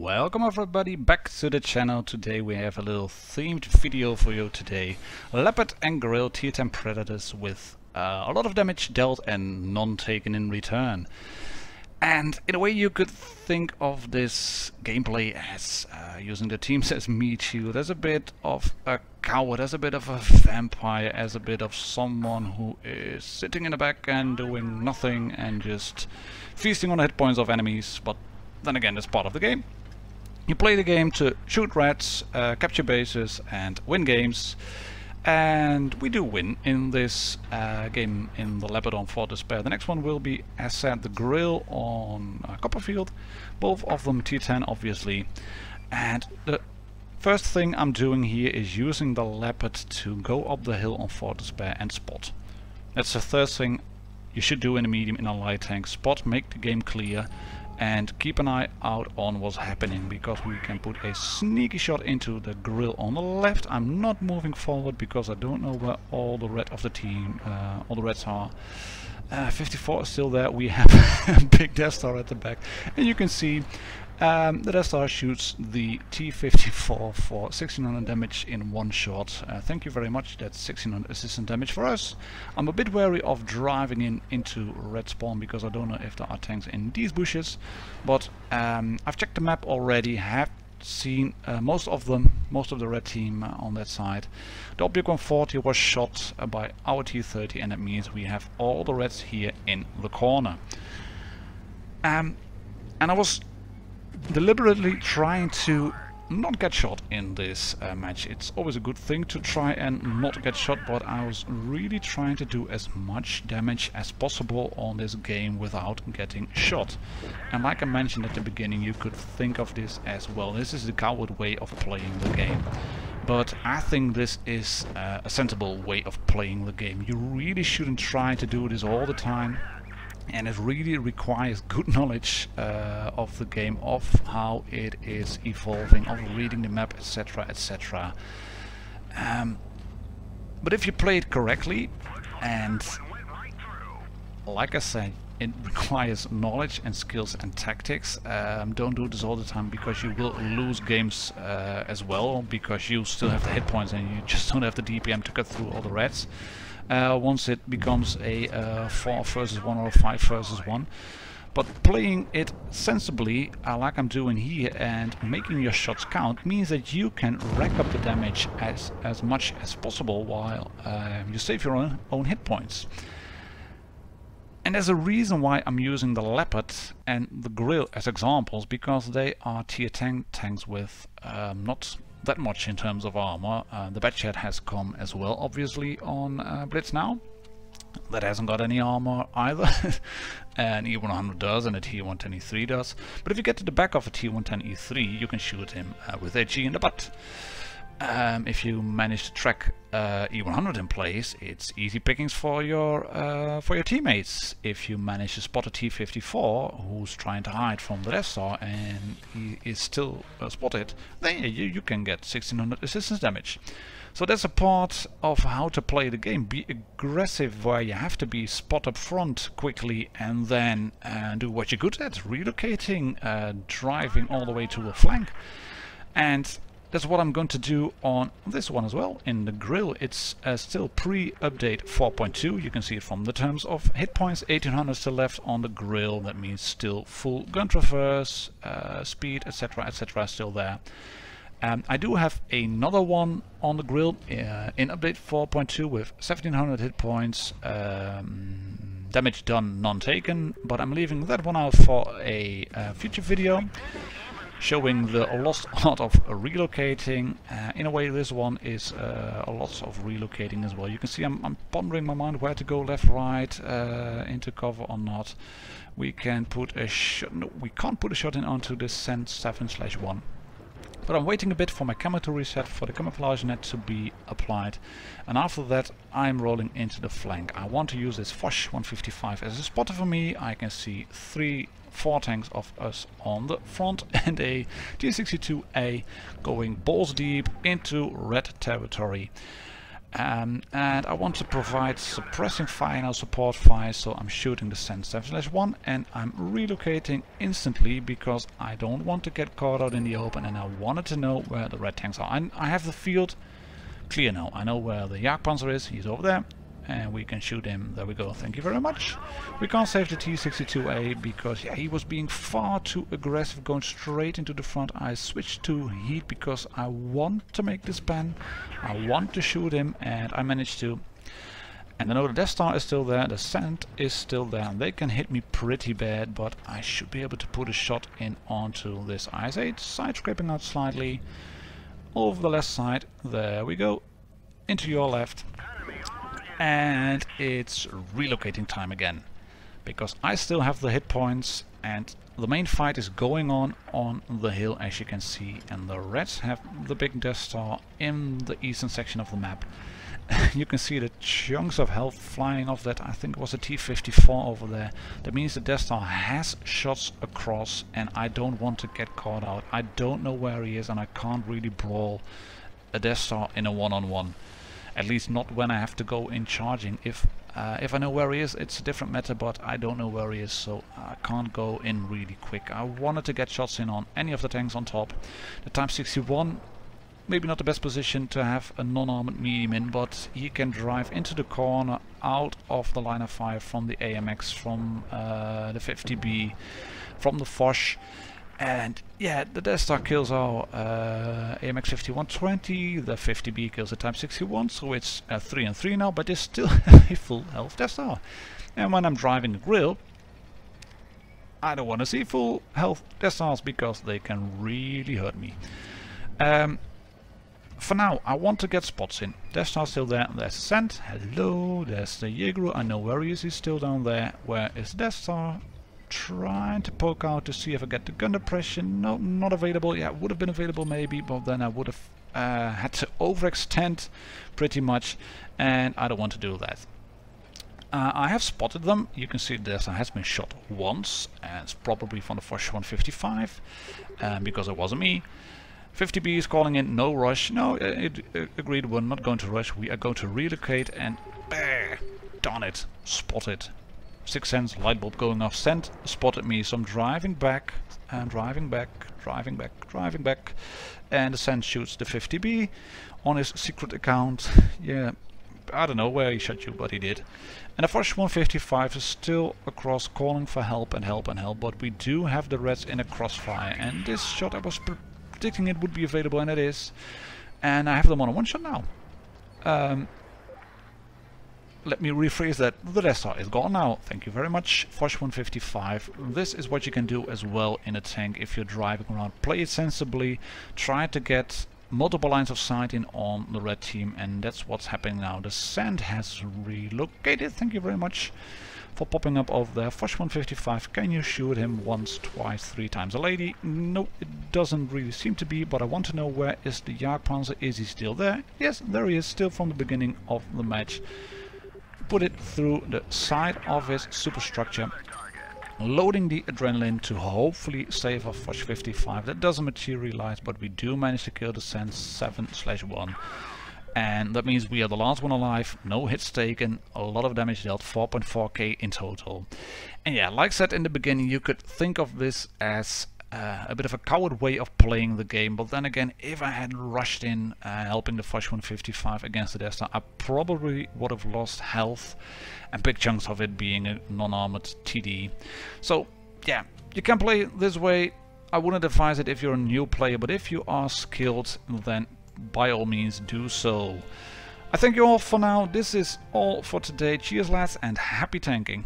Welcome everybody back to the channel. Today we have a little themed video for you today. Leopard and Grille tier 10 predators with a lot of damage dealt and none taken in return. And in a way you could think of this gameplay as using the teams as meat shield, as a bit of a coward, as a bit of a vampire, as a bit of someone who is sitting in the back and doing nothing and just feasting on the hit points of enemies. But then again, that's part of the game. You play the game to shoot rats, capture bases and win games. And we do win in this game in the Leopard on for Despair. The next one will be, as said, the Grille on Copperfield. Both of them tier 10 obviously. And the first thing I'm doing here is using the Leopard to go up the hill on Fort Despair and spot. That's the first thing you should do in a medium, in a light tank. Spot, make the game clear, and keep an eye out on what's happening, because we can put a sneaky shot into the Grille on the left. I'm not moving forward because I don't know where all the red of the team, all the reds are. 54 is still there. We have a big Death Star at the back, and you can see the Death Star shoots the T-54 for 1600 damage in one shot. Thank you very much. That's 1600 assistant damage for us. I'm a bit wary of driving into red spawn because I don't know if there are tanks in these bushes, but I've checked the map already, have seen most of the red team on that side. The Object 140 was shot by our T-30, and that means we have all the reds here in the corner. And I was deliberately trying to not get shot in this match. It's always a good thing to try and not get shot, but I was really trying to do as much damage as possible on this game without getting shot. And like I mentioned at the beginning, you could think of this as, well, this is the coward way of playing the game. But I think this is a sensible way of playing the game. You really shouldn't try to do this all the time. And it really requires good knowledge of the game, of how it is evolving, of reading the map, etc, etc. But if you play it correctly, and like I said, it requires knowledge and skills and tactics. Don't do this all the time, because you will lose games as well, because you still have the hit points and you just don't have the DPM to cut through all the reds. Once it becomes a 4 versus 1 or a 5 versus 1. But playing it sensibly, like I'm doing here, and making your shots count, means that you can rack up the damage as much as possible while you save your own hit points. And there's a reason why I'm using the Leopard and the Grille as examples, because they are tier 10 tanks with not that much in terms of armor. The Batchat has come as well, obviously, on Blitz now. That hasn't got any armor either. An E100 does, and a T110E3 does. But if you get to the back of a T110E3, you can shoot him with a G in the butt. If you manage to track E100 in place, it's easy pickings for your teammates. If you manage to spot a T-54 who's trying to hide from the Death Star and he is still spotted, then you can get 1600 assistance damage. So that's a part of how to play the game. Be aggressive where you have to be, spot up front quickly, and then do what you're good at, relocating, driving all the way to a flank. And that's what I'm going to do on this one as well. In the Grille, it's still pre-update 4.2. You can see it from the terms of hit points. 1800 still left on the Grille. That means still full gun traverse, speed, etc, etc, still there. I do have another one on the Grille in update 4.2 with 1700 hit points, damage done, none taken. But I'm leaving that one out for a future video, showing the lost art of relocating. In a way, this one is a lot of relocating as well. You can see I'm pondering my mind where to go, left, right, into cover or not. We can put a shot. No, we can't put a shot in onto this Send 7/1. But I'm waiting a bit for my camo to reset, for the camouflage net to be applied, and after that I'm rolling into the flank. I want to use this Foch 155 as a spotter for me. I can see 4 tanks of us on the front and a T-62A going balls deep into red territory. And I want to provide suppressing fire now, support fire, so I'm shooting the Sand 7/1 and I'm relocating instantly because I don't want to get caught out in the open, and I wanted to know where the red tanks are. I have the field clear now. I know where the Jagdpanzer is, he's over there, and we can shoot him. There we go, thank you very much. We can't save the T-62A because yeah, he was being far too aggressive, going straight into the front. I switched to heat because I want to make this pan. I want to shoot him, and I managed to. And I know the Death Star is still there, the Sand is still there, and they can hit me pretty bad, but I should be able to put a shot in onto this IS-8, side scraping out slightly, over the left side, there we go, into your left. And it's relocating time again, because I still have the hit points and the main fight is going on the hill, as you can see, and the Reds have the big Death Star in the eastern section of the map. You can see the chunks of health flying off that, I think it was a T-54 over there. That means the Death Star has shots across, and I don't want to get caught out. I don't know where he is, and I can't really brawl a Death Star in a one-on-one. At least not when I have to go in charging. If I know where he is, it's a different matter, but I don't know where he is, so I can't go in really quick. I wanted to get shots in on any of the tanks on top. The Type 61, maybe not the best position to have a non-armored medium in, but he can drive into the corner, out of the line of fire from the AMX, from the 50B, from the Foch. And yeah, the Death Star kills our AMX 5120, the 50B kills the Type 61, so it's 3 and 3 now, but it's still a full health Death Star. And when I'm driving a Grille, I don't want to see full health Death Stars because they can really hurt me. For now, I want to get spots in. Death Star still there, there's the Sand, hello, there's the Jaeger, I know where he is, he's still down there. Where is the Death Star? Trying to poke out to see if I get the gun depression. No, not available. Yeah, would have been available maybe, but then I would have had to overextend pretty much, and I don't want to do that. I have spotted them. You can see this has been shot once, and it's probably from the Foch 155, because it wasn't me. 50B is calling in, no rush. No, it agreed, we're not going to rush. We are going to relocate, and darn it, spotted. 6 Sense, light bulb going off, Sand spotted me, so I'm driving back, and driving back, and the Sand shoots the 50B on his secret account. Yeah, I don't know where he shot you, but he did. And the Foch 155 is still across, calling for help and help and help, but we do have the Reds in a crossfire, and this shot I was predicting it would be available, and it is. And I have them on a one-shot now. Let me rephrase that. The Death Star is gone now. Thank you very much. Foch 155. This is what you can do as well in a tank if you're driving around. Play it sensibly. Try to get multiple lines of sight in on the red team, and that's what's happening now. The Sand has relocated. Thank you very much for popping up over there. Foch 155. Can you shoot him once, twice, 3 times? A lady? No, it doesn't really seem to be, but I want to know where is the Jagdpanzer. Is he still there? Yes, there he is, still from the beginning of the match. Put it through the side of his superstructure, loading the adrenaline to hopefully save our Foch 55. That doesn't materialize, but we do manage to kill the Sand 7/1, and that means we are the last one alive. No hits taken, a lot of damage dealt, 4.4k in total. And yeah, like I said in the beginning, you could think of this as a bit of a coward way of playing the game, but then again, if I had rushed in helping the Foch 155 against the Death Star, I probably would have lost health and big chunks of it being a non-armored TD. So yeah, you can play this way. I wouldn't advise it if you're a new player, but if you are skilled, then by all means do so. I thank you all for now. This is all for today. Cheers lads, and happy tanking.